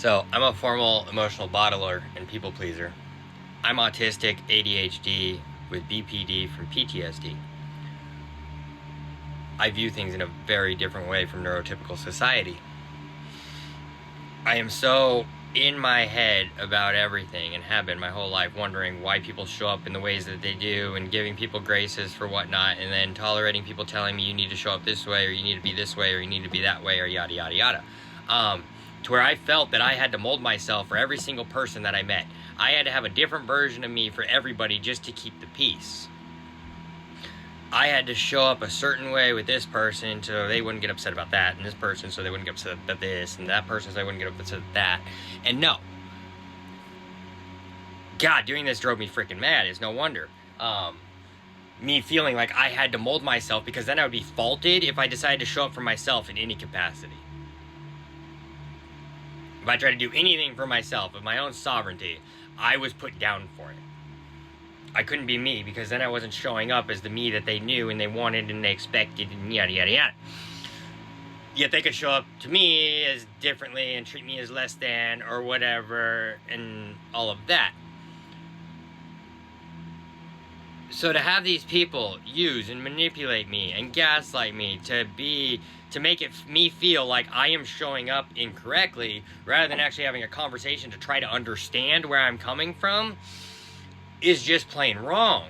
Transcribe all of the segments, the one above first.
So, I'm a formal emotional bottler and people pleaser. I'm autistic, ADHD, with BPD from PTSD. I view things in a very different way from neurotypical society. I am so in my head about everything and have been my whole life, wondering why people show up in the ways that they do and giving people graces for whatnot, and then tolerating people telling me you need to show up this way or you need to be this way or you need to be that way or yada yada yada. To where I felt that I had to mold myself for every single person that I met. I had to have a different version of me for everybody just to keep the peace. I had to show up a certain way with this person so they wouldn't get upset about that, and this person so they wouldn't get upset about this, and that person so they wouldn't get upset about that. And no. God, doing this drove me freaking mad. It's no wonder. Me feeling like I had to mold myself, because then I would be faulted if I decided to show up for myself in any capacity. If I tried to do anything for myself, of my own sovereignty, I was put down for it. I couldn't be me, because then I wasn't showing up as the me that they knew and they wanted and they expected and yada yada yada. Yet they could show up to me as differently and treat me as less than or whatever and all of that. So to have these people use and manipulate me and gaslight me to make me feel like I am showing up incorrectly, rather than actually having a conversation to try to understand where I'm coming from, is just plain wrong.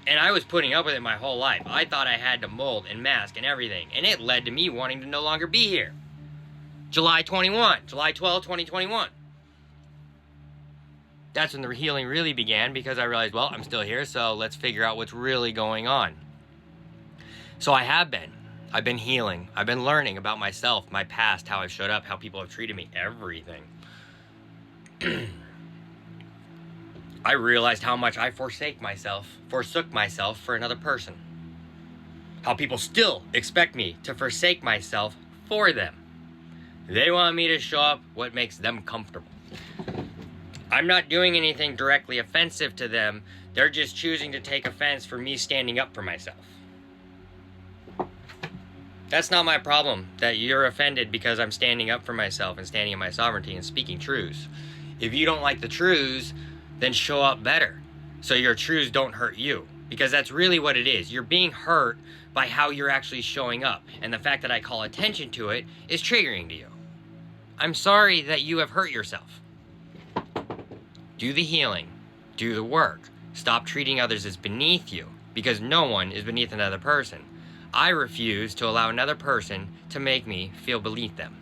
And I was putting up with it my whole life. I thought I had to mold and mask and everything, and it led to me wanting to no longer be here. July 12, 2021. That's when the healing really began, because I realized, well, I'm still here, so let's figure out what's really going on. So I've been healing. I've been learning about myself, my past, how I've showed up, how people have treated me, everything. I realized how much I forsook myself for another person. How people still expect me to forsake myself for them. They want me to show up what makes them comfortable. I'm not doing anything directly offensive to them. They're just choosing to take offense for me standing up for myself. That's not my problem, that you're offended because I'm standing up for myself and standing in my sovereignty and speaking truths. If you don't like the truths, then show up better, so your truths don't hurt you. Because that's really what it is. You're being hurt by how you're actually showing up. And the fact that I call attention to it is triggering to you. I'm sorry that you have hurt yourself. Do the healing. Do the work. Stop treating others as beneath you, because no one is beneath another person. I refuse to allow another person to make me feel beneath them.